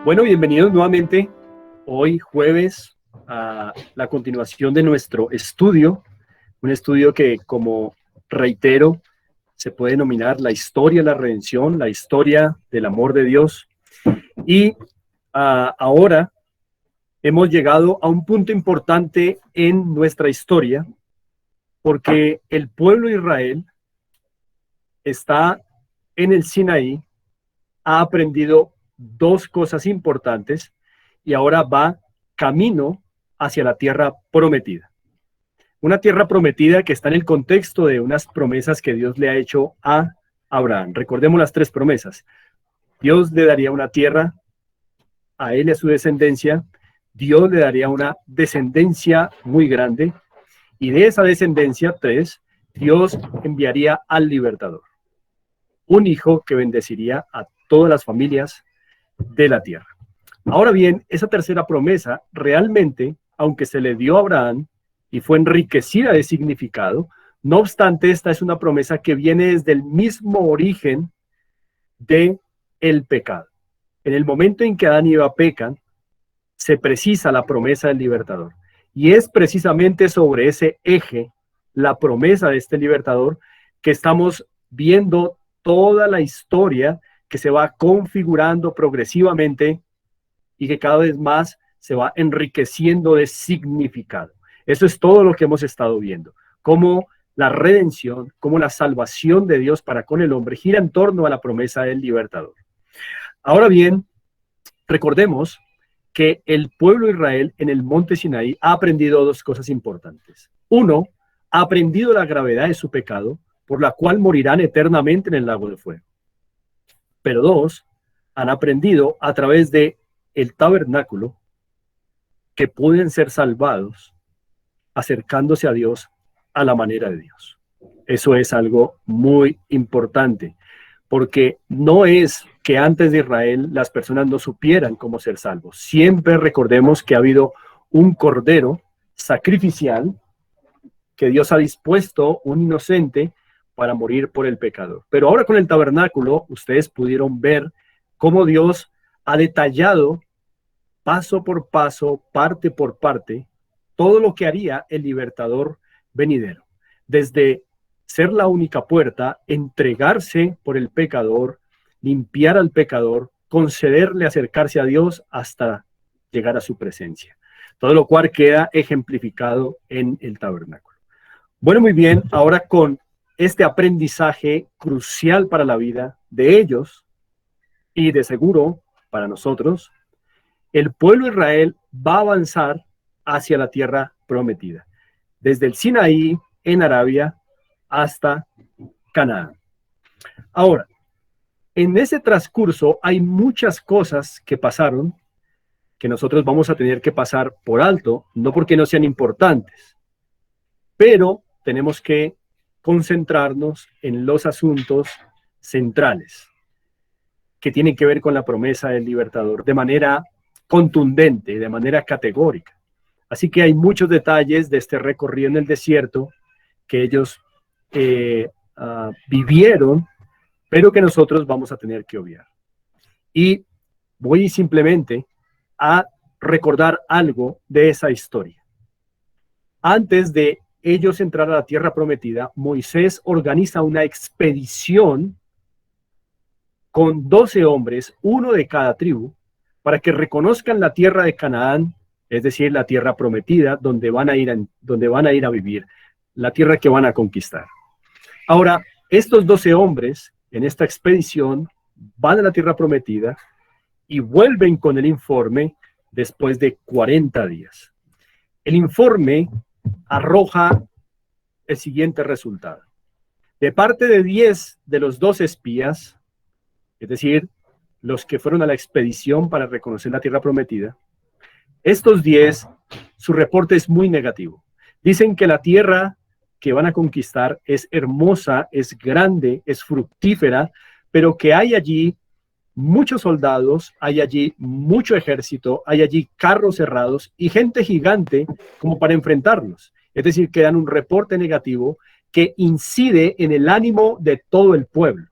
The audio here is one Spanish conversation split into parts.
Bueno, bienvenidos nuevamente hoy jueves a la continuación de nuestro estudio, un estudio que, como reitero, se puede denominar la historia de la redención, la historia del amor de Dios. Y ahora hemos llegado a un punto importante en nuestra historia, porque el pueblo de Israel está en el Sinaí, ha aprendido dos cosas importantes y ahora va camino hacia la tierra prometida. Una tierra prometida que está en el contexto de unas promesas que Dios le ha hecho a Abraham. Recordemos las tres promesas. Dios le daría una tierra a él y a su descendencia. Dios le daría una descendencia muy grande. Y de esa descendencia, tres, Dios enviaría al libertador. Un hijo que bendeciría a todas las familias de la tierra. Ahora bien, esa tercera promesa realmente, aunque se le dio a Abraham y fue enriquecida de significado, no obstante, esta es una promesa que viene desde el mismo origen de el pecado. En el momento en que Adán y Eva pecan, se precisa la promesa del libertador. Y es precisamente sobre ese eje, la promesa de este libertador, que estamos viendo toda la historia que se va configurando progresivamente y que cada vez más se va enriqueciendo de significado. Eso es todo lo que hemos estado viendo, cómo la redención, cómo la salvación de Dios para con el hombre gira en torno a la promesa del libertador. Ahora bien, recordemos que el pueblo de Israel en el monte Sinaí ha aprendido dos cosas importantes. Uno, ha aprendido la gravedad de su pecado, por la cual morirán eternamente en el lago de fuego. Pero dos, han aprendido a través de el tabernáculo que pueden ser salvados acercándose a Dios a la manera de Dios. Eso es algo muy importante, porque no es que antes de Israel las personas no supieran cómo ser salvos. Siempre recordemos que ha habido un cordero sacrificial que Dios ha dispuesto, un inocente, para morir por el pecador. Pero ahora con el tabernáculo, ustedes pudieron ver cómo Dios ha detallado paso por paso, parte por parte, todo lo que haría el libertador venidero. Desde ser la única puerta, entregarse por el pecador, limpiar al pecador, concederle acercarse a Dios hasta llegar a su presencia. Todo lo cual queda ejemplificado en el tabernáculo. Bueno, muy bien, ahora con este aprendizaje crucial para la vida de ellos y de seguro para nosotros, el pueblo de Israel va a avanzar hacia la tierra prometida, desde el Sinaí en Arabia hasta Canaán. Ahora, en ese transcurso hay muchas cosas que pasaron que nosotros vamos a tener que pasar por alto, no porque no sean importantes, pero tenemos que concentrarnos en los asuntos centrales que tienen que ver con la promesa del libertador de manera contundente, de manera categórica. Así que hay muchos detalles de este recorrido en el desierto que ellos vivieron, pero que nosotros vamos a tener que obviar. Y voy simplemente a recordar algo de esa historia. Antes de ellos entrar a la tierra prometida, Moisés organiza una expedición con 12 hombres, uno de cada tribu, para que reconozcan la tierra de Canaán, es decir, la tierra prometida, donde van a ir a vivir, la tierra que van a conquistar. Ahora, estos 12 hombres en esta expedición van a la tierra prometida y vuelven con el informe después de 40 días. El informe arroja el siguiente resultado. De parte de 10 de los 12 espías, es decir, los que fueron a la expedición para reconocer la tierra prometida, estos 10, su reporte es muy negativo. Dicen que la tierra que van a conquistar es hermosa, es grande, es fructífera, pero que hay allí muchos soldados, hay allí mucho ejército, hay allí carros cerrados y gente gigante como para enfrentarlos. Es decir, que dan un reporte negativo que incide en el ánimo de todo el pueblo,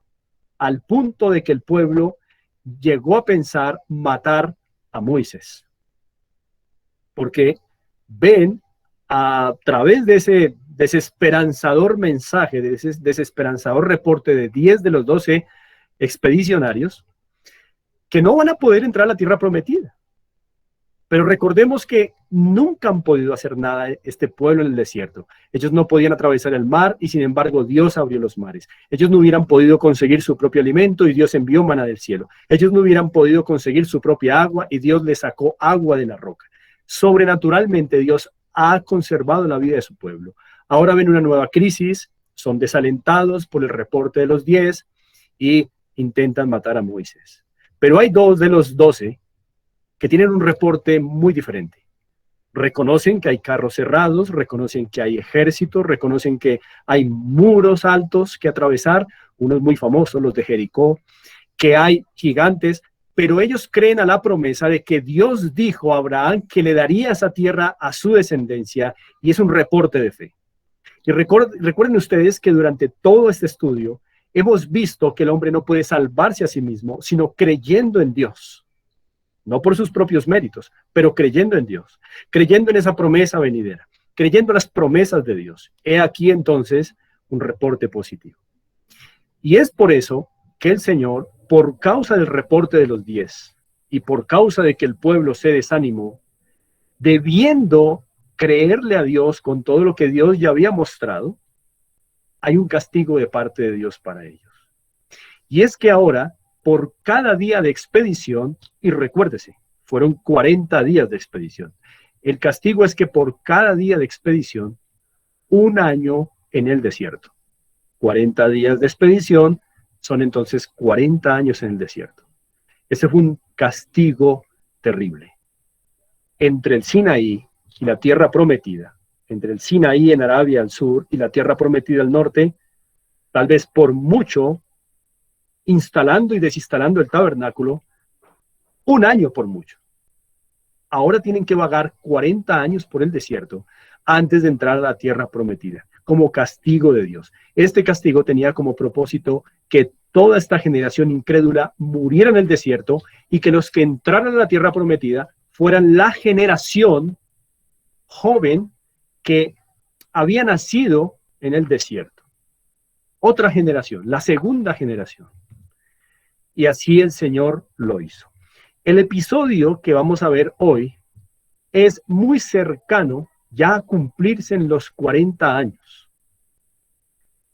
al punto de que el pueblo llegó a pensar matar a Moisés, porque ven a través de ese desesperanzador mensaje, de ese desesperanzador reporte de 10 de los 12 expedicionarios, que no van a poder entrar a la tierra prometida. Pero recordemos que nunca han podido hacer nada este pueblo en el desierto. Ellos no podían atravesar el mar y sin embargo Dios abrió los mares. Ellos no hubieran podido conseguir su propio alimento y Dios envió maná del cielo. Ellos no hubieran podido conseguir su propia agua y Dios les sacó agua de la roca. Sobrenaturalmente Dios ha conservado la vida de su pueblo. Ahora ven una nueva crisis, son desalentados por el reporte de los 10 y intentan matar a Moisés. Pero hay 2 de los 12 que tienen un reporte muy diferente. Reconocen que hay carros cerrados, reconocen que hay ejércitos, reconocen que hay muros altos que atravesar, unos muy famosos, los de Jericó, que hay gigantes, pero ellos creen a la promesa de que Dios dijo a Abraham que le daría esa tierra a su descendencia, y es un reporte de fe. Y recuerden ustedes que durante todo este estudio hemos visto que el hombre no puede salvarse a sí mismo, sino creyendo en Dios. No por sus propios méritos, pero creyendo en Dios, creyendo en esa promesa venidera, creyendo en las promesas de Dios. He aquí entonces un reporte positivo. Y es por eso que el Señor, por causa del reporte de los 10 y por causa de que el pueblo se desanimó, debiendo creerle a Dios con todo lo que Dios ya había mostrado, hay un castigo de parte de Dios para ellos. Y es que ahora, por cada día de expedición, y recuérdese, fueron 40 días de expedición, el castigo es que por cada día de expedición, 1 año en el desierto. 40 días de expedición son entonces 40 años en el desierto. Ese fue un castigo terrible. Entre el Sinaí y la tierra prometida, entre el Sinaí en Arabia al sur y la tierra prometida al norte, tal vez por mucho, instalando y desinstalando el tabernáculo, 1 año por mucho. Ahora tienen que vagar 40 años por el desierto antes de entrar a la tierra prometida, como castigo de Dios. Este castigo tenía como propósito que toda esta generación incrédula muriera en el desierto y que los que entraran a la tierra prometida fueran la generación joven que había nacido en el desierto. Otra generación, la segunda generación. Y así el Señor lo hizo. El episodio que vamos a ver hoy es muy cercano ya a cumplirse en los 40 años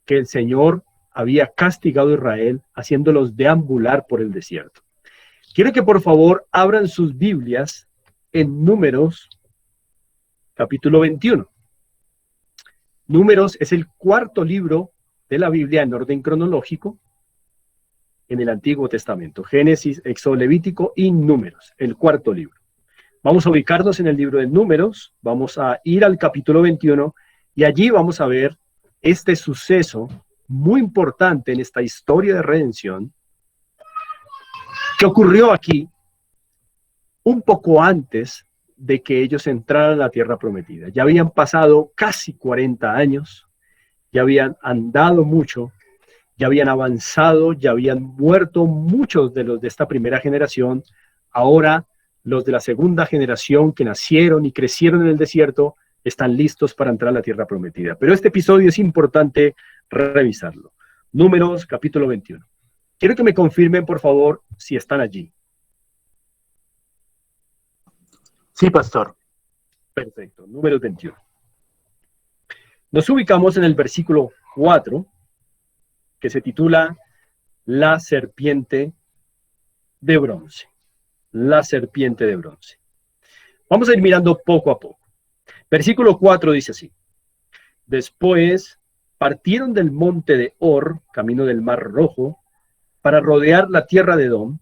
que el Señor había castigado a Israel haciéndolos deambular por el desierto. Quiero que por favor abran sus Biblias en Números capítulo 21. Números es el 4.º libro de la Biblia en orden cronológico en el Antiguo Testamento. Génesis, Éxodo, Levítico y Números, el 4.º libro. Vamos a ubicarnos en el libro de Números, vamos a ir al capítulo 21 y allí vamos a ver este suceso muy importante en esta historia de redención que ocurrió aquí un poco antes de que ellos entraran a la tierra prometida. Ya habían pasado casi 40 años, ya habían andado mucho, ya habían avanzado, ya habían muerto muchos de los de esta primera generación. Ahora los de la segunda generación que nacieron y crecieron en el desierto están listos para entrar a la tierra prometida. Pero este episodio es importante revisarlo. Números capítulo 21. Quiero que me confirmen, por favor, si están allí. Sí, pastor. Perfecto, Números 21. Nos ubicamos en el versículo 4, que se titula La serpiente de bronce. La serpiente de bronce. Vamos a ir mirando poco a poco. Versículo 4 dice así: Después partieron del monte de Hor, camino del Mar Rojo, para rodear la tierra de Edom,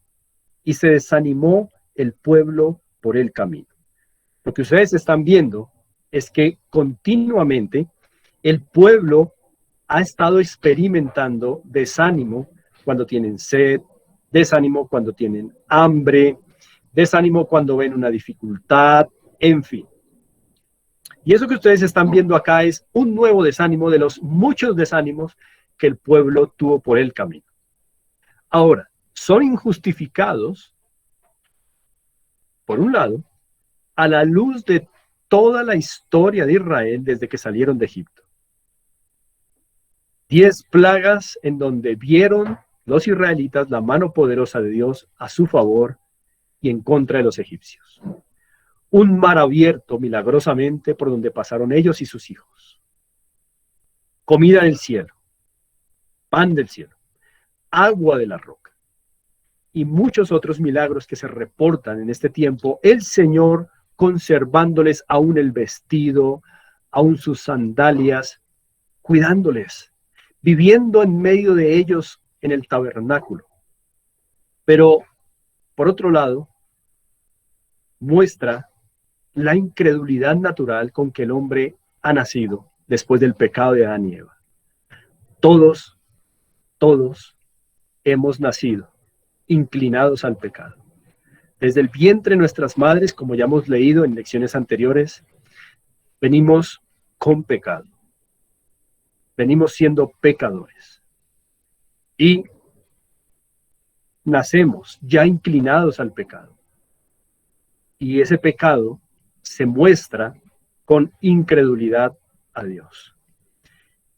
y se desanimó el pueblo por el camino. Lo que ustedes están viendo es que continuamente el pueblo ha estado experimentando desánimo cuando tienen sed, desánimo cuando tienen hambre, desánimo cuando ven una dificultad, en fin. Y eso que ustedes están viendo acá es un nuevo desánimo de los muchos desánimos que el pueblo tuvo por el camino. Ahora, son injustificados por un lado, a la luz de toda la historia de Israel desde que salieron de Egipto. 10 plagas en donde vieron los israelitas la mano poderosa de Dios a su favor y en contra de los egipcios. Un mar abierto milagrosamente por donde pasaron ellos y sus hijos. Comida del cielo, pan del cielo, agua de la roca y muchos otros milagros que se reportan en este tiempo, el Señor conservándoles aún el vestido, aún sus sandalias, cuidándoles, viviendo en medio de ellos en el tabernáculo. Pero, por otro lado, muestra la incredulidad natural con que el hombre ha nacido después del pecado de Adán y Eva. Todos hemos nacido inclinados al pecado. Desde el vientre de nuestras madres, como ya hemos leído en lecciones anteriores, venimos con pecado. Venimos siendo pecadores. Y nacemos ya inclinados al pecado. Y ese pecado se muestra con incredulidad a Dios.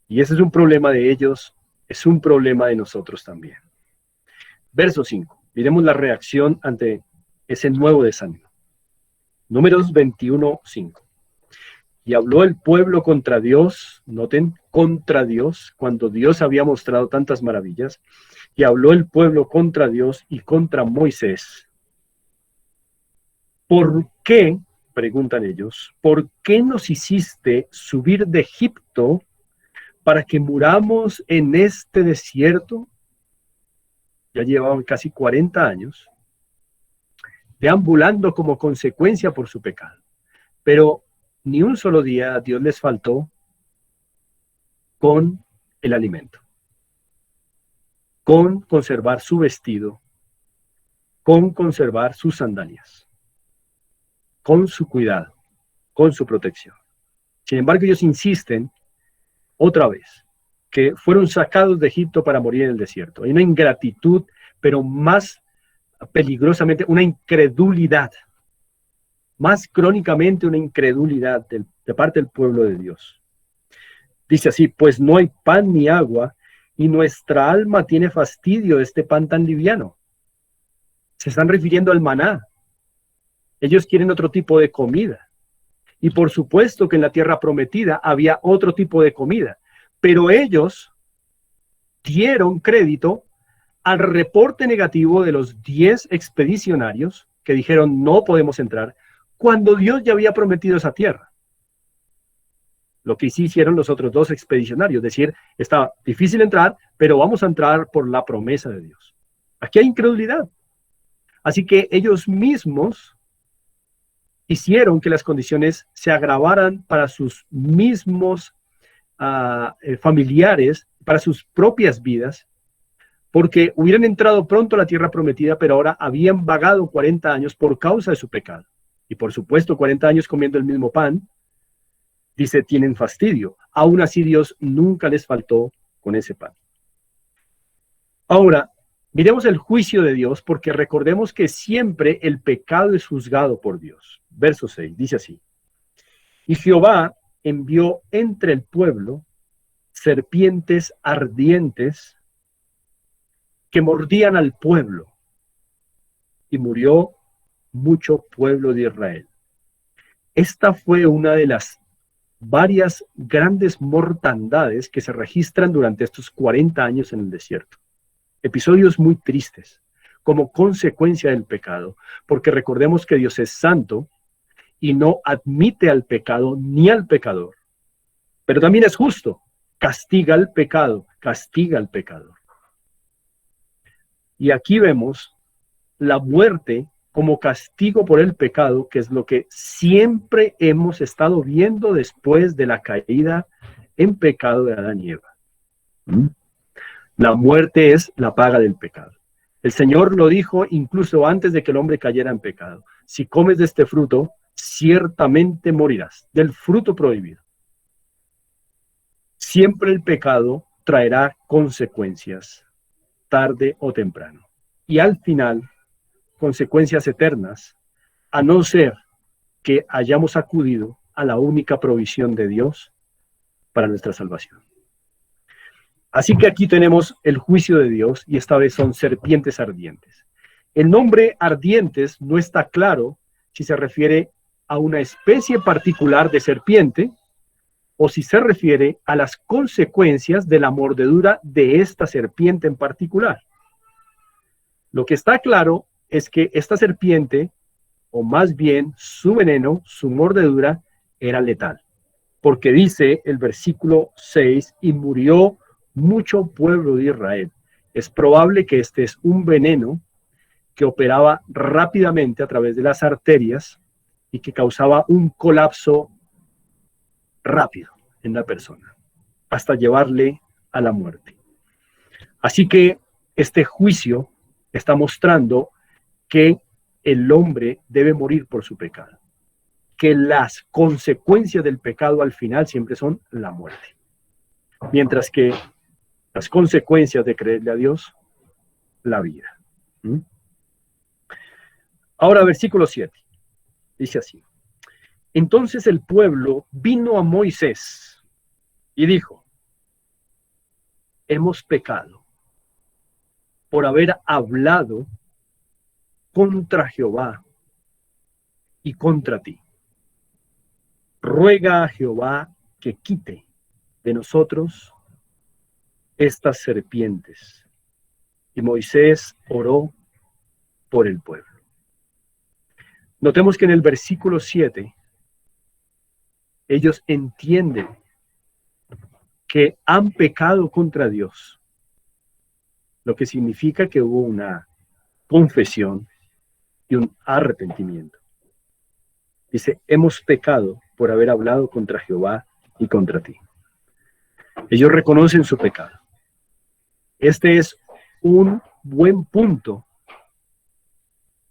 Y ese es un problema de ellos, es un problema de nosotros también. Verso 5. Miremos la reacción ante ese nuevo desánimo. Números 21:5. Y habló el pueblo contra Dios, noten, contra Dios, cuando Dios había mostrado tantas maravillas. Y habló el pueblo contra Dios y contra Moisés. ¿Por qué, preguntan ellos, por qué nos hiciste subir de Egipto para que muramos en este desierto? Ya llevaban casi 40 años deambulando como consecuencia por su pecado. Pero ni un solo día a Dios les faltó con el alimento, con conservar su vestido, con conservar sus sandalias, con su cuidado, con su protección. Sin embargo, ellos insisten otra vez que fueron sacados de Egipto para morir en el desierto. Hay una ingratitud, pero más peligrosamente una incredulidad, más crónicamente una incredulidad de parte del pueblo de Dios. Dice así: pues no hay pan ni agua, y nuestra alma tiene fastidio de este pan tan liviano. Se están refiriendo al maná. Ellos quieren otro tipo de comida. Y por supuesto que en la tierra prometida había otro tipo de comida. Pero ellos dieron crédito al reporte negativo de los 10 expedicionarios que dijeron no podemos entrar, cuando Dios ya había prometido esa tierra. Lo que sí hicieron los otros 2 expedicionarios, decir, está difícil entrar, pero vamos a entrar por la promesa de Dios. Aquí hay incredulidad. Así que ellos mismos hicieron que las condiciones se agravaran para sus mismos familiares, para sus propias vidas, porque hubieran entrado pronto a la tierra prometida, pero ahora habían vagado 40 años por causa de su pecado. Y por supuesto, 40 años comiendo el mismo pan, dice, tienen fastidio. Aún así, Dios nunca les faltó con ese pan. Ahora, miremos el juicio de Dios, porque recordemos que siempre el pecado es juzgado por Dios. Verso 6, dice así: y Jehová envió entre el pueblo serpientes ardientes que mordían al pueblo, y murió mucho pueblo de Israel. Esta fue una de las varias grandes mortandades que se registran durante estos 40 años en el desierto. Episodios muy tristes, como consecuencia del pecado, porque recordemos que Dios es santo y no admite al pecado ni al pecador. Pero también es justo, castiga al pecado, castiga al pecador. Y aquí vemos la muerte como castigo por el pecado, que es lo que siempre hemos estado viendo después de la caída en pecado de Adán y Eva. La muerte es la paga del pecado. El Señor lo dijo incluso antes de que el hombre cayera en pecado: si comes de este fruto, ciertamente morirás, del fruto prohibido. Siempre el pecado traerá consecuencias, tarde o temprano. Y al final, consecuencias eternas, a no ser que hayamos acudido a la única provisión de Dios para nuestra salvación. Así que aquí tenemos el juicio de Dios y esta vez son serpientes ardientes. El nombre ardientes no está claro si se refiere a una especie particular de serpiente o si se refiere a las consecuencias de la mordedura de esta serpiente en particular. Lo que está claro es que esta serpiente, o más bien su veneno, su mordedura, era letal. Porque dice el versículo 6, y murió mucho pueblo de Israel. Es probable que este es un veneno que operaba rápidamente a través de las arterias y que causaba un colapso rápido en la persona, hasta llevarle a la muerte. Así que este juicio está mostrando que el hombre debe morir por su pecado, que las consecuencias del pecado al final siempre son la muerte, mientras que las consecuencias de creerle a Dios, la vida. Ahora, versículo 7, dice así: entonces el pueblo vino a Moisés y dijo: hemos pecado por haber hablado contra Jehová y contra ti. Ruega a Jehová que quite de nosotros estas serpientes. Y Moisés oró por el pueblo. Notemos que en el versículo 7, ellos entienden que han pecado contra Dios, lo que significa que hubo una confesión y un arrepentimiento. Dice: hemos pecado por haber hablado contra Jehová y contra ti. Ellos reconocen su pecado. Este es un buen punto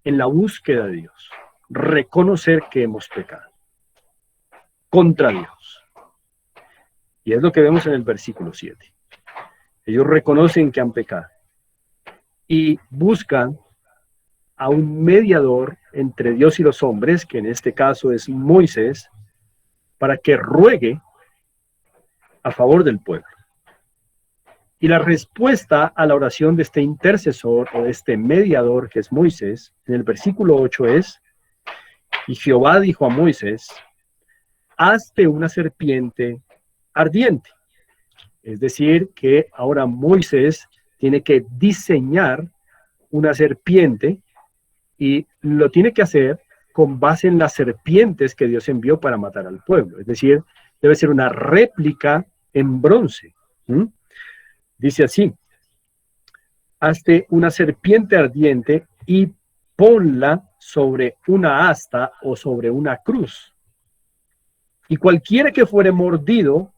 en la búsqueda de Dios. Reconocer que hemos pecado contra Dios. Y es lo que vemos en el versículo 7. Ellos reconocen que han pecado y buscan a un mediador entre Dios y los hombres, que en este caso es Moisés, para que ruegue a favor del pueblo. Y la respuesta a la oración de este intercesor o de este mediador, que es Moisés, en el versículo 8 es: y Jehová dijo a Moisés: hazte una serpiente ardiente. Es decir, que ahora Moisés tiene que diseñar una serpiente y lo tiene que hacer con base en las serpientes que Dios envió para matar al pueblo. Es decir, debe ser una réplica en bronce. Dice así: hazte una serpiente ardiente y ponla sobre una asta o sobre una cruz. Y cualquiera que fuere mordido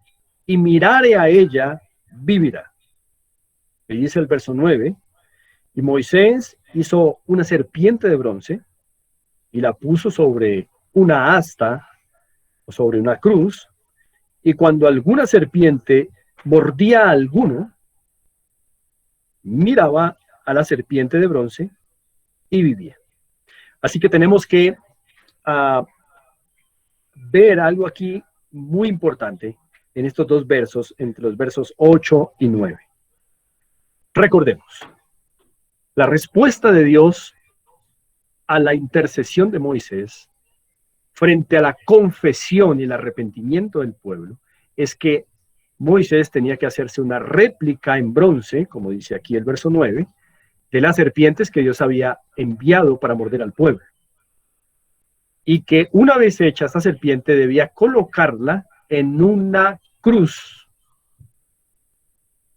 y mirare a ella, vivirá. Y dice el verso 9: y Moisés hizo una serpiente de bronce y la puso sobre una asta o sobre una cruz, y cuando alguna serpiente mordía a alguno, miraba a la serpiente de bronce y vivía. Así que tenemos que ver algo aquí muy importante en estos dos versos, entre los versos 8 y 9. Recordemos, la respuesta de Dios a la intercesión de Moisés frente a la confesión y el arrepentimiento del pueblo es que Moisés tenía que hacerse una réplica en bronce, como dice aquí el verso 9, de las serpientes que Dios había enviado para morder al pueblo. Y que una vez hecha esta serpiente debía colocarla en una cruz.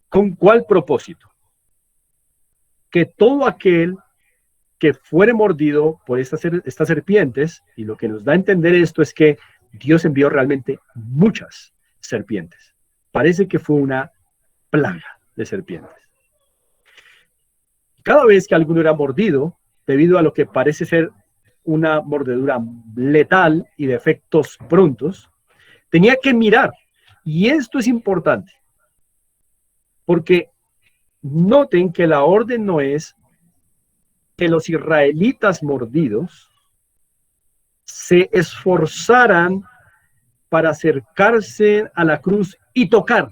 ¿Con cuál propósito? Que todo aquel que fuere mordido por estas serpientes, y lo que nos da a entender esto es que Dios envió realmente muchas serpientes. Parece que fue una plaga de serpientes. Cada vez que alguno era mordido, debido a lo que parece ser una mordedura letal y de efectos prontos, tenía que mirar. Y esto es importante, porque noten que la orden no es que los israelitas mordidos se esforzaran para acercarse a la cruz y tocar.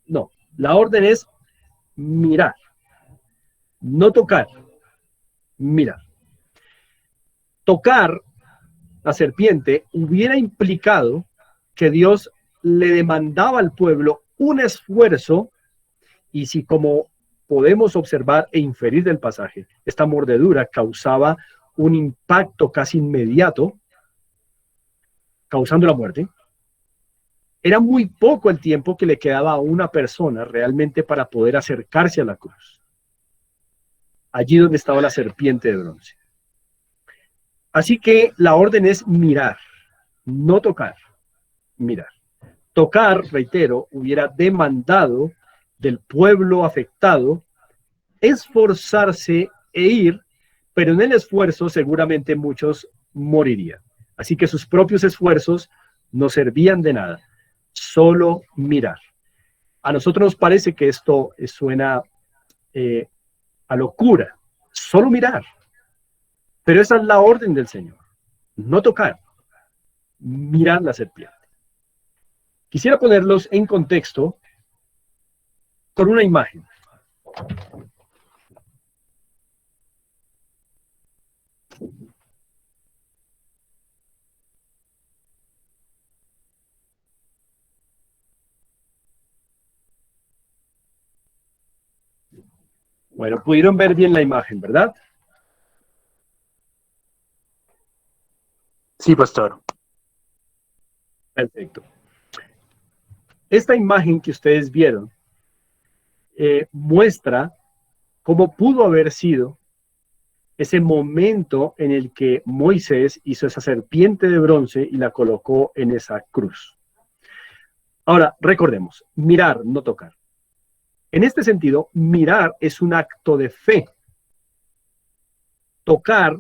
No, la orden es mirar, no tocar, mirar. Tocar la serpiente hubiera implicado que Dios le demandaba al pueblo un esfuerzo, y si, como podemos observar e inferir del pasaje, esta mordedura causaba un impacto casi inmediato, causando la muerte, era muy poco el tiempo que le quedaba a una persona realmente para poder acercarse a la cruz, allí donde estaba la serpiente de bronce. Así que la orden es mirar, no tocar, mirar. Tocar, reitero, hubiera demandado del pueblo afectado esforzarse e ir, pero en el esfuerzo seguramente muchos morirían. Así que sus propios esfuerzos no servían de nada, solo mirar. A nosotros nos parece que esto suena a locura, solo mirar. Pero esa es la orden del Señor, no tocar, mirar la serpiente. Quisiera ponerlos en contexto con una imagen. Bueno, pudieron ver bien la imagen, ¿verdad? Sí, pastor. Perfecto. Esta imagen que ustedes vieron muestra cómo pudo haber sido ese momento en el que Moisés hizo esa serpiente de bronce y la colocó en esa cruz. Ahora, recordemos, mirar, no tocar. En este sentido, mirar es un acto de fe. Tocar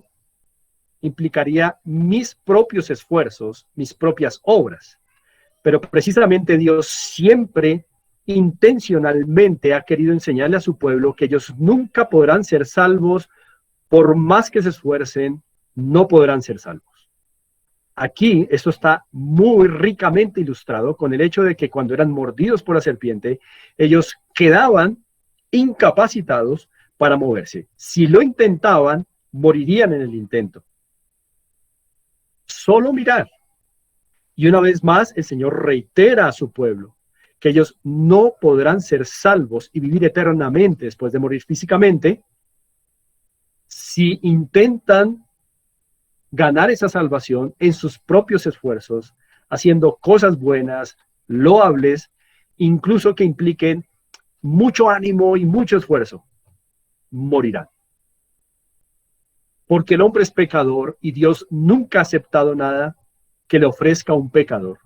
implicaría mis propios esfuerzos, mis propias obras. Pero precisamente Dios siempre intencionalmente ha querido enseñarle a su pueblo que ellos nunca podrán ser salvos, por más que se esfuercen, no podrán ser salvos. Aquí esto está muy ricamente ilustrado con el hecho de que cuando eran mordidos por la serpiente, ellos quedaban incapacitados para moverse. Si lo intentaban, morirían en el intento. Solo mirar. Y una vez más, el Señor reitera a su pueblo que ellos no podrán ser salvos y vivir eternamente después de morir físicamente si intentan ganar esa salvación en sus propios esfuerzos, haciendo cosas buenas, loables, incluso que impliquen mucho ánimo y mucho esfuerzo. Morirán. Porque el hombre es pecador y Dios nunca ha aceptado nada que le ofrezca a un pecador.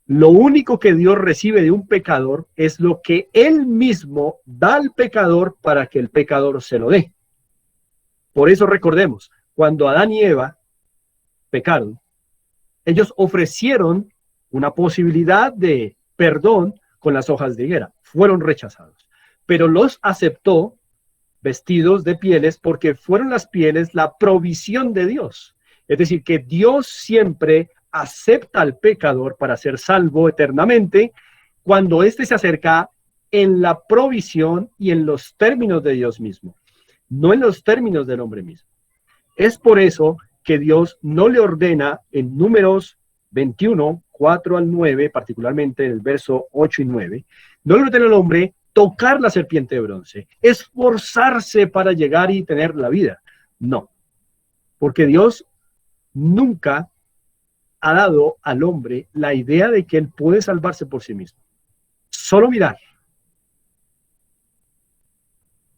Lo único que Dios recibe de un pecador es lo que Él mismo da al pecador para que el pecador se lo dé. Por eso recordemos, cuando Adán y Eva pecaron, ellos ofrecieron una posibilidad de perdón con las hojas de higuera. Fueron rechazados, pero los aceptó vestidos de pieles porque fueron las pieles la provisión de Dios. Es decir, que Dios siempre acepta al pecador para ser salvo eternamente cuando éste se acerca en la provisión y en los términos de Dios mismo, no en los términos del hombre mismo. Es por eso que Dios no le ordena en Números 21, 4 al 9, particularmente en el verso 8 y 9, no le ordena al hombre tocar la serpiente de bronce, esforzarse para llegar y tener la vida. No, porque Dios nunca ha dado al hombre la idea de que él puede salvarse por sí mismo. Solo mirar.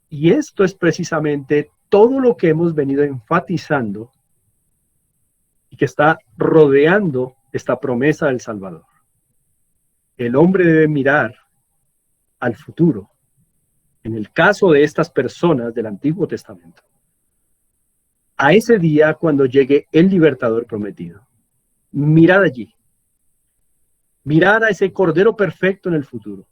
Y esto es precisamente todo lo que hemos venido enfatizando y que está rodeando esta promesa del Salvador. El hombre debe mirar al futuro. En el caso de estas personas del Antiguo Testamento, a ese día cuando llegue el libertador prometido. Mirad allí. Mirar a ese Cordero perfecto en el futuro.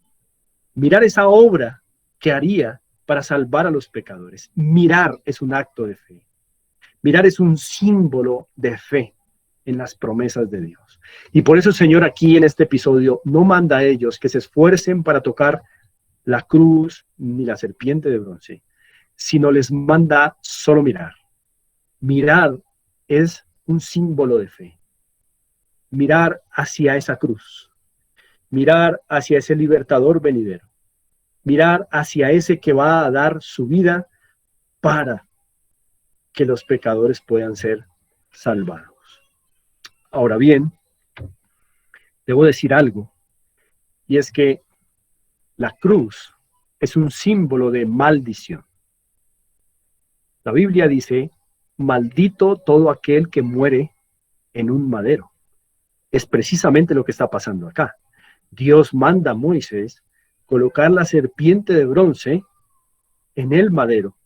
Mirar esa obra que haría para salvar a los pecadores. Mirar es un acto de fe. Mirar es un símbolo de fe en las promesas de Dios. Y por eso el Señor aquí en este episodio no manda a ellos que se esfuercen para tocar la cruz ni la serpiente de bronce, sino les manda solo mirar. Mirar es un símbolo de fe. Mirar hacia esa cruz. Mirar hacia ese libertador venidero. Mirar hacia ese que va a dar su vida para que los pecadores puedan ser salvados. Ahora bien, debo decir algo, y es que la cruz es un símbolo de maldición. La Biblia dice, maldito todo aquel que muere en un madero. Es precisamente lo que está pasando acá. Dios manda a Moisés colocar la serpiente de bronce en el madero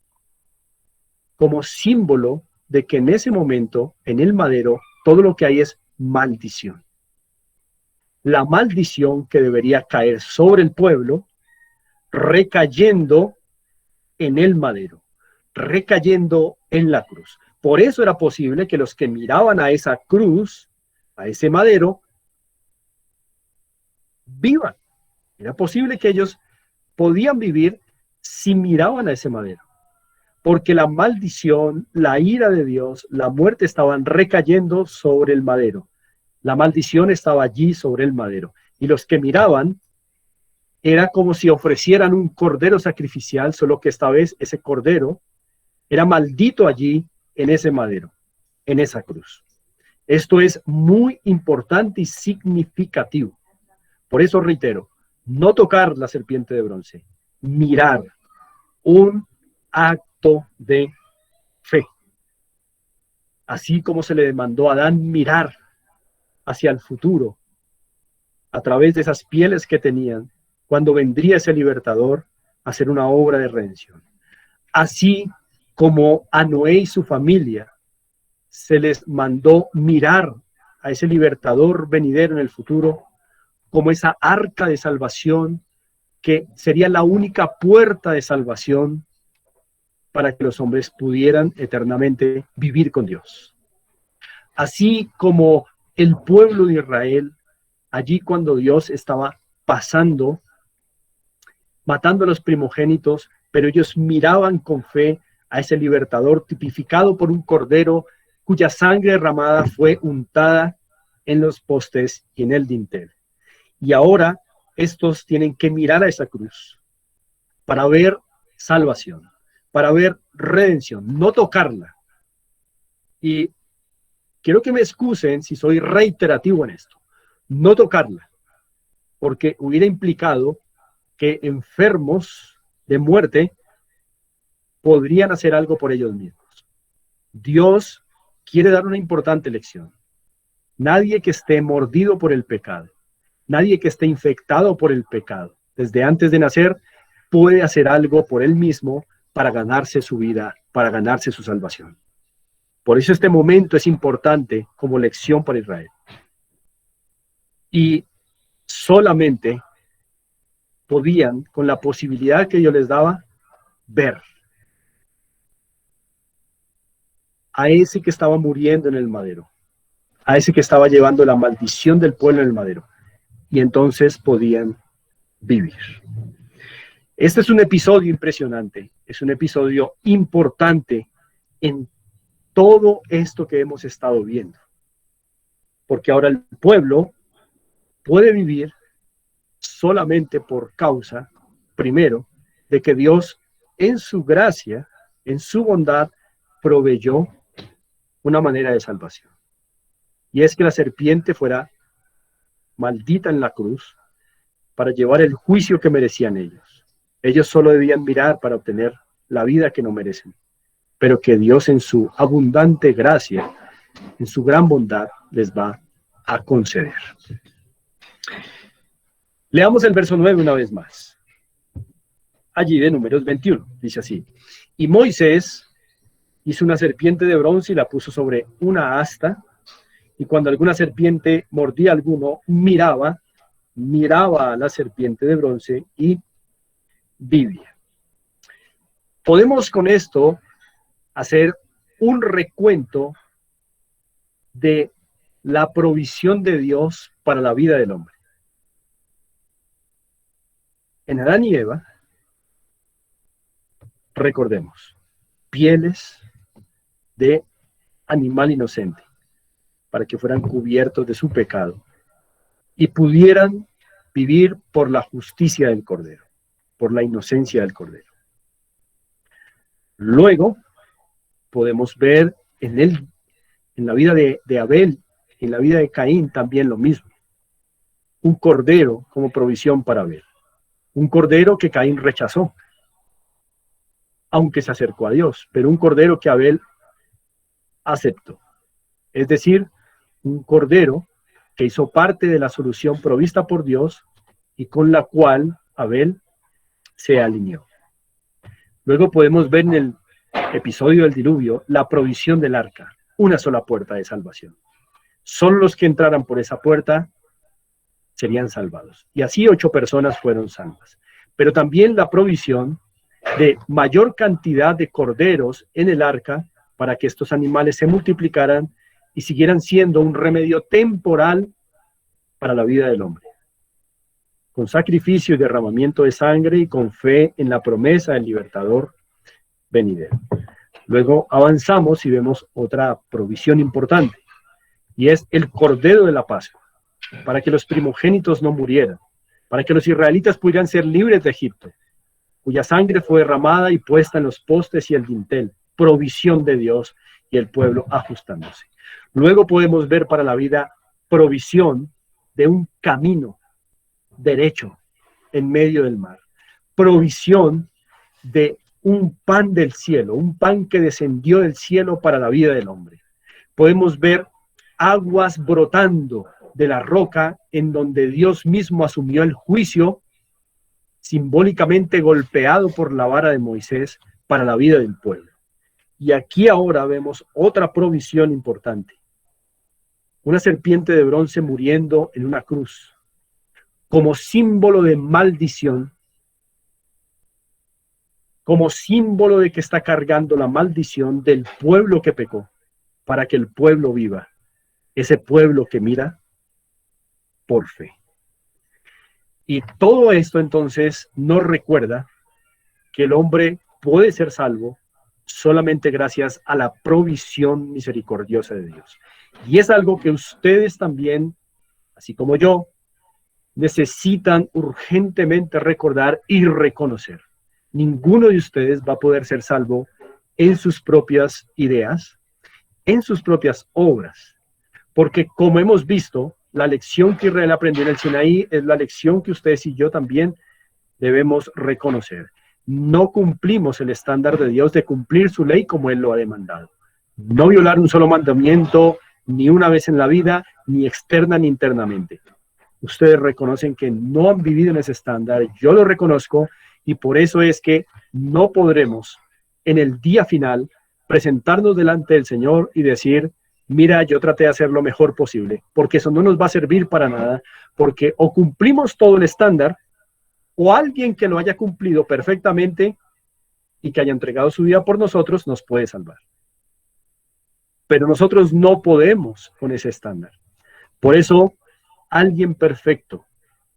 como símbolo de que en ese momento, en el madero, todo lo que hay es maldición. La maldición que debería caer sobre el pueblo, recayendo en el madero, recayendo en la cruz. Por eso era posible que los que miraban a esa cruz, a ese madero, vivan. Era posible que ellos podían vivir si miraban a ese madero, porque la maldición, la ira de Dios, la muerte estaban recayendo sobre el madero. La maldición estaba allí sobre el madero. Y los que miraban era como si ofrecieran un cordero sacrificial, solo que esta vez ese cordero era maldito allí en ese madero, en esa cruz. Esto es muy importante y significativo. Por eso reitero, no tocar la serpiente de bronce, mirar, un acto de fe. Así como se le demandó a Adán mirar hacia el futuro, a través de esas pieles que tenían, cuando vendría ese libertador a hacer una obra de redención. Así como a Noé y su familia se les mandó mirar a ese libertador venidero en el futuro, como esa arca de salvación que sería la única puerta de salvación para que los hombres pudieran eternamente vivir con Dios. Así como el pueblo de Israel, allí cuando Dios estaba pasando, matando a los primogénitos, pero ellos miraban con fe a ese libertador tipificado por un cordero cuya sangre derramada fue untada en los postes y en el dintel. Y ahora estos tienen que mirar a esa cruz para ver salvación, para ver redención, no tocarla. Y quiero que me excusen si soy reiterativo en esto, no tocarla, porque hubiera implicado que enfermos de muerte podrían hacer algo por ellos mismos. Dios quiere dar una importante lección. Nadie que esté mordido por el pecado, nadie que esté infectado por el pecado, desde antes de nacer, puede hacer algo por él mismo para ganarse su vida, para ganarse su salvación. Por eso este momento es importante como lección para Israel. Y solamente podían, con la posibilidad que Dios les daba, ver a ese que estaba muriendo en el madero, a ese que estaba llevando la maldición del pueblo en el madero, y entonces podían vivir. Este es un episodio impresionante, es un episodio importante en todo esto que hemos estado viendo, porque ahora el pueblo puede vivir solamente por causa, primero, de que Dios en su gracia, en su bondad, proveyó una manera de salvación. Y es que la serpiente fuera maldita en la cruz para llevar el juicio que merecían ellos. Ellos solo debían mirar para obtener la vida que no merecen, pero que Dios en su abundante gracia, en su gran bondad, les va a conceder. Leamos el verso 9 una vez más. Allí de Números 21, dice así: y Moisés hizo una serpiente de bronce y la puso sobre una asta, y cuando alguna serpiente mordía a alguno, miraba a la serpiente de bronce y vivía. Podemos con esto hacer un recuento de la provisión de Dios para la vida del hombre. En Adán y Eva, recordemos, pieles de animal inocente, para que fueran cubiertos de su pecado y pudieran vivir por la justicia del Cordero, por la inocencia del Cordero. Luego podemos ver en la vida de Abel, en la vida de Caín también lo mismo. Un cordero como provisión para Abel. Un cordero que Caín rechazó, aunque se acercó a Dios, pero un cordero que Abel aceptó. Es decir, un cordero que hizo parte de la solución provista por Dios y con la cual Abel se alineó. Luego podemos ver en el episodio del diluvio la provisión del arca, una sola puerta de salvación. Solo los que entraran por esa puerta serían salvados. Y así 8 personas fueron salvas. Pero también la provisión de mayor cantidad de corderos en el arca para que estos animales se multiplicaran y siguieran siendo un remedio temporal para la vida del hombre. Con sacrificio y derramamiento de sangre y con fe en la promesa del libertador venidero. Luego avanzamos y vemos otra provisión importante, y es el Cordero de la Pascua, para que los primogénitos no murieran, para que los israelitas pudieran ser libres de Egipto, cuya sangre fue derramada y puesta en los postes y el dintel, provisión de Dios y el pueblo ajustándose. Luego podemos ver para la vida provisión de un camino derecho en medio del mar, provisión de un pan del cielo, un pan que descendió del cielo para la vida del hombre. Podemos ver aguas brotando de la roca en donde Dios mismo asumió el juicio, simbólicamente golpeado por la vara de Moisés para la vida del pueblo. Y aquí ahora vemos otra provisión importante. Una serpiente de bronce muriendo en una cruz, como símbolo de maldición, como símbolo de que está cargando la maldición del pueblo que pecó, para que el pueblo viva, ese pueblo que mira por fe. Y todo esto entonces nos recuerda que el hombre puede ser salvo solamente gracias a la provisión misericordiosa de Dios. Y es algo que ustedes también, así como yo, necesitan urgentemente recordar y reconocer. Ninguno de ustedes va a poder ser salvo en sus propias ideas, en sus propias obras, porque como hemos visto, la lección que Israel aprendió en el Sinaí es la lección que ustedes y yo también debemos reconocer. No cumplimos el estándar de Dios de cumplir su ley como Él lo ha demandado. No violar un solo mandamiento, ni una vez en la vida, ni externa ni internamente. Ustedes reconocen que no han vivido en ese estándar, yo lo reconozco, y por eso es que no podremos en el día final presentarnos delante del Señor y decir, mira, yo traté de hacer lo mejor posible, porque eso no nos va a servir para nada, porque o cumplimos todo el estándar, o alguien que lo haya cumplido perfectamente y que haya entregado su vida por nosotros nos puede salvar. Pero nosotros no podemos con ese estándar. Por eso, alguien perfecto,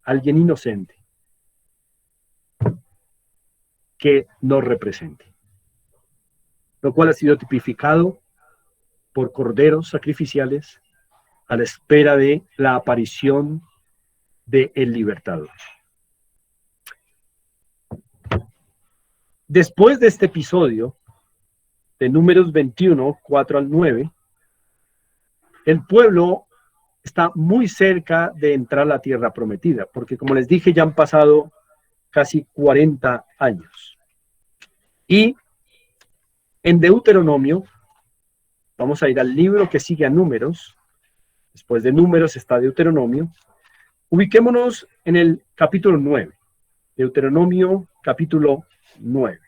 alguien inocente, que nos represente. Lo cual ha sido tipificado por corderos sacrificiales a la espera de la aparición del libertador. Después de este episodio, de Números 21, 4 al 9, el pueblo está muy cerca de entrar a la tierra prometida, porque como les dije, ya han pasado casi 40 años. Y en Deuteronomio, vamos a ir al libro que sigue a Números, después de Números está Deuteronomio, ubiquémonos en el capítulo 9, Deuteronomio capítulo 9.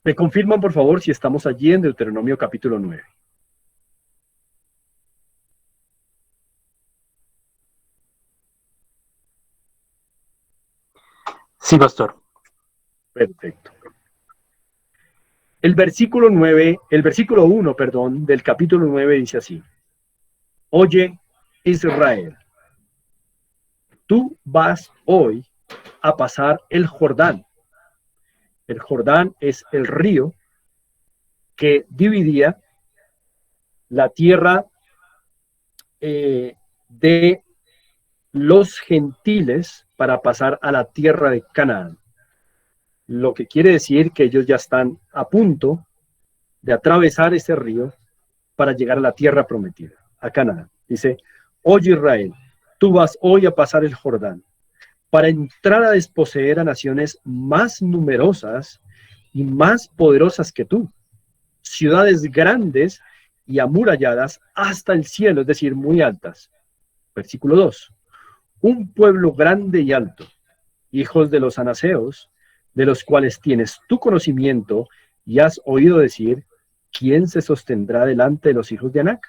Me confirman, por favor, si estamos allí en Deuteronomio capítulo 9. Sí, pastor. Perfecto. El versículo 1, perdón, del capítulo 9 dice así: Oye, Israel, tú vas hoy a pasar el Jordán. El Jordán es el río que dividía la tierra de los gentiles para pasar a la tierra de Canaán. Lo que quiere decir que ellos ya están a punto de atravesar ese río para llegar a la tierra prometida, a Canaán. Dice: Oye Israel, tú vas hoy a pasar el Jordán para entrar a desposeer a naciones más numerosas y más poderosas que tú, ciudades grandes y amuralladas hasta el cielo, es decir, muy altas. Versículo 2. Un pueblo grande y alto, hijos de los anaseos, de los cuales tienes tu conocimiento y has oído decir: ¿quién se sostendrá delante de los hijos de Anac?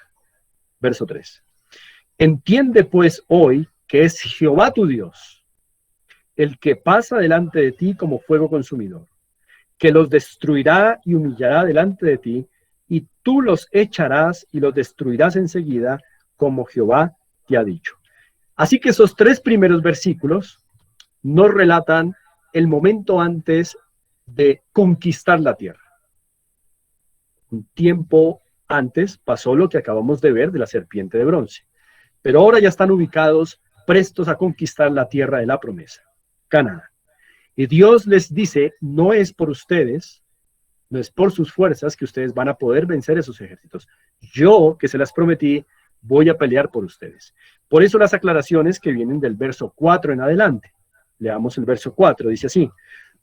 Verso 3. Entiende pues hoy que es Jehová tu Dios, el que pasa delante de ti como fuego consumidor, que los destruirá y humillará delante de ti, y tú los echarás y los destruirás enseguida, como Jehová te ha dicho. Así que esos tres primeros versículos nos relatan el momento antes de conquistar la tierra. Un tiempo antes pasó lo que acabamos de ver de la serpiente de bronce, pero ahora ya están ubicados, prestos a conquistar la tierra de la promesa, Canaán. Y Dios les dice: no es por ustedes, no es por sus fuerzas que ustedes van a poder vencer esos ejércitos. Yo, que se las prometí, voy a pelear por ustedes. Por eso las aclaraciones que vienen del verso 4 en adelante. Leamos el verso 4, dice así: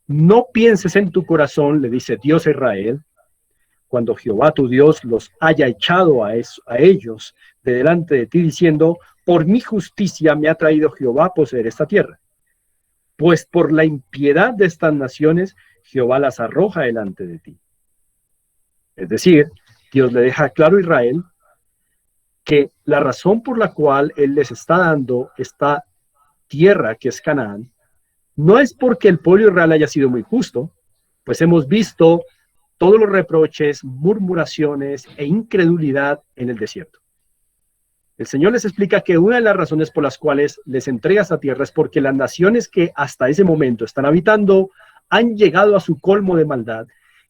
no pienses en tu corazón, le dice Dios a Israel, cuando Jehová tu Dios los haya echado a ellos de delante de ti, diciendo: por mi justicia me ha traído Jehová a poseer esta tierra. Pues por la impiedad de estas naciones, Jehová las arroja delante de ti. Es decir, Dios le deja claro a Israel que la razón por la cual Él les está dando esta tierra que es Canaán, no es porque el pueblo de Israel haya sido muy justo, pues hemos visto todos los reproches, murmuraciones e incredulidad en el desierto. El Señor les explica que una de las razones por las cuales les entrega esta tierra es porque las naciones que hasta ese momento están habitando han llegado a su colmo de maldad,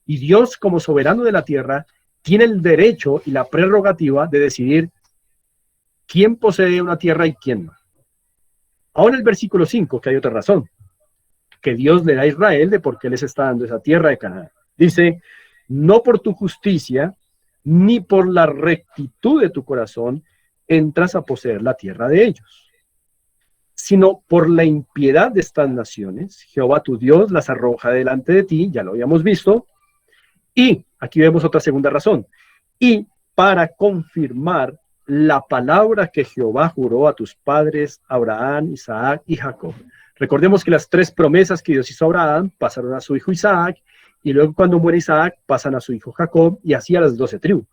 y Dios, como soberano de la tierra, tiene el derecho y la prerrogativa de decidir quién posee una tierra y quién no. Ahora el versículo 5, que hay otra razón que Dios le da a Israel de por qué les está dando esa tierra de Canaán. Dice: no por tu justicia ni por la rectitud de tu corazón entras a poseer la tierra de ellos, sino por la impiedad de estas naciones. Jehová tu Dios las arroja delante de ti, ya lo habíamos visto, y aquí vemos otra segunda razón: y para confirmar la palabra que Jehová juró a tus padres, Abraham, Isaac y Jacob. Recordemos que las tres promesas que Dios hizo a Abraham pasaron a su hijo Isaac, y luego cuando muere Isaac pasan a su hijo Jacob, y así a las 12 tribus.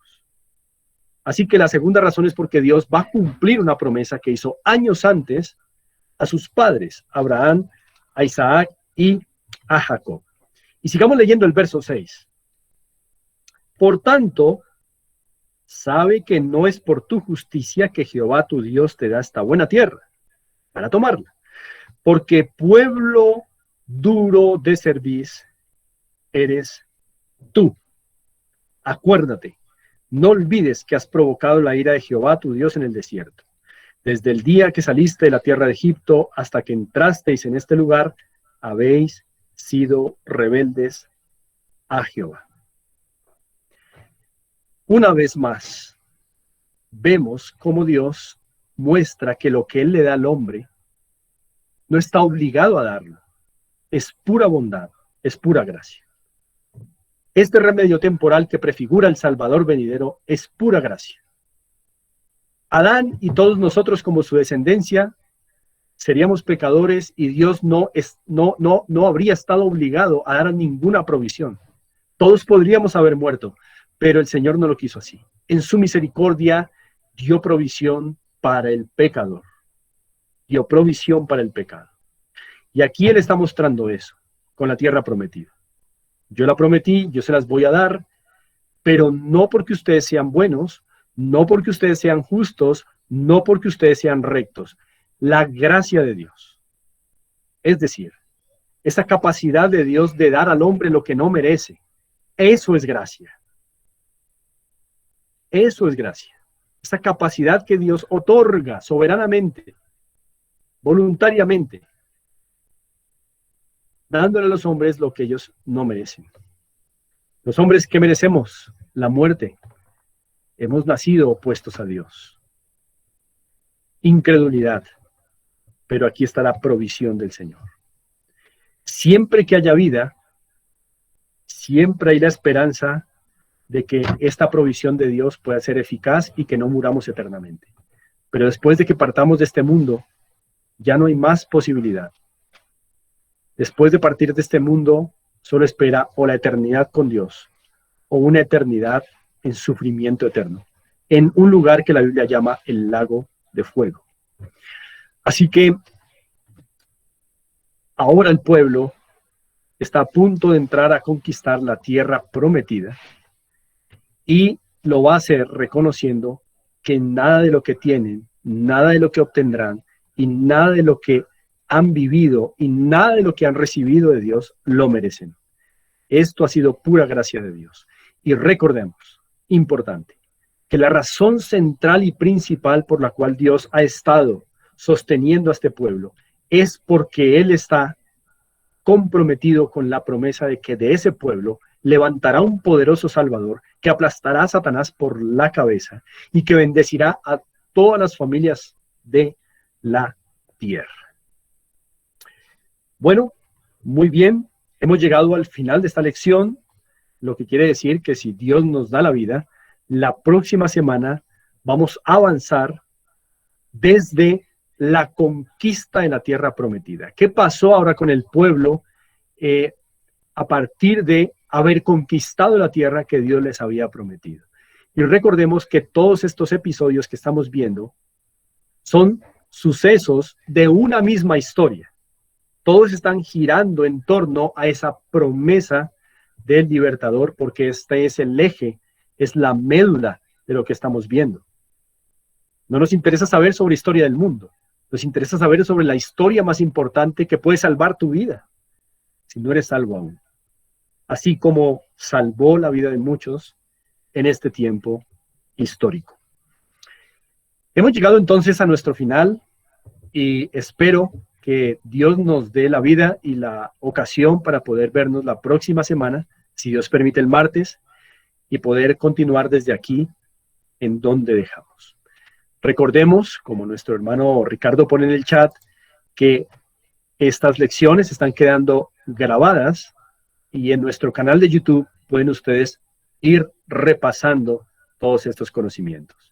Así que la segunda razón es porque Dios va a cumplir una promesa que hizo años antes a sus padres, a Abraham, a Isaac y a Jacob. Y sigamos leyendo el verso 6. Por tanto, sabe que no es por tu justicia que Jehová tu Dios te da esta buena tierra para tomarla, porque pueblo duro de cerviz eres tú. Acuérdate, no olvides que has provocado la ira de Jehová tu Dios en el desierto. Desde el día que saliste de la tierra de Egipto hasta que entrasteis en este lugar, habéis sido rebeldes a Jehová. Una vez más, vemos cómo Dios muestra que lo que Él le da al hombre no está obligado a darlo. Es pura bondad, es pura gracia. Este remedio temporal que prefigura el Salvador venidero es pura gracia. Adán y todos nosotros como su descendencia seríamos pecadores y Dios no habría estado obligado a dar ninguna provisión. Todos podríamos haber muerto, pero el Señor no lo quiso así. En su misericordia dio provisión para el pecador. Dio provisión para el pecado. Y aquí Él está mostrando eso, con la tierra prometida. Yo la prometí, yo se las voy a dar, pero no porque ustedes sean buenos, no porque ustedes sean justos, no porque ustedes sean rectos. La gracia de Dios. Es decir, esa capacidad de Dios de dar al hombre lo que no merece. Eso es gracia. Eso es gracia. Esa capacidad que Dios otorga soberanamente, voluntariamente, dándole a los hombres lo que ellos no merecen. Los hombres, ¿qué merecemos? La muerte. Hemos nacido opuestos a Dios. Incredulidad. Pero aquí está la provisión del Señor. Siempre que haya vida, siempre hay la esperanza de que esta provisión de Dios pueda ser eficaz y que no muramos eternamente. Pero después de que partamos de este mundo, ya no hay más posibilidad. Después de partir de este mundo, solo espera o la eternidad con Dios o una eternidad en sufrimiento eterno, en un lugar que la Biblia llama el lago de fuego. Así que ahora el pueblo está a punto de entrar a conquistar la tierra prometida y lo va a hacer reconociendo que nada de lo que tienen, nada de lo que obtendrán y nada de lo que han vivido y nada de lo que han recibido de Dios lo merecen. Esto ha sido pura gracia de Dios. Y recordemos, importante, que la razón central y principal por la cual Dios ha estado sosteniendo a este pueblo es porque Él está comprometido con la promesa de que de ese pueblo levantará un poderoso Salvador que aplastará a Satanás por la cabeza y que bendecirá a todas las familias de la tierra. Bueno, muy bien, hemos llegado al final de esta lección, lo que quiere decir que si Dios nos da la vida, la próxima semana vamos a avanzar desde la conquista de la tierra prometida. ¿Qué pasó ahora con el pueblo a partir de haber conquistado la tierra que Dios les había prometido? Y recordemos que todos estos episodios que estamos viendo son sucesos de una misma historia. Todos están girando en torno a esa promesa del libertador, porque este es el eje, es la médula de lo que estamos viendo. No nos interesa saber sobre la historia del mundo, nos interesa saber sobre la historia más importante que puede salvar tu vida, si no eres salvo aún. Así como salvó la vida de muchos en este tiempo histórico. Hemos llegado entonces a nuestro final y espero que Dios nos dé la vida y la ocasión para poder vernos la próxima semana, si Dios permite el martes, y poder continuar desde aquí en donde dejamos. Recordemos, como nuestro hermano Ricardo pone en el chat, que estas lecciones están quedando grabadas y en nuestro canal de YouTube pueden ustedes ir repasando todos estos conocimientos.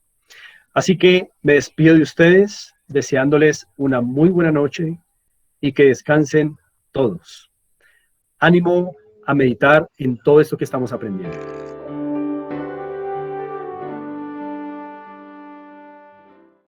Así que me despido de ustedes, deseándoles una muy buena noche y que descansen todos. Ánimo a meditar en todo esto que estamos aprendiendo.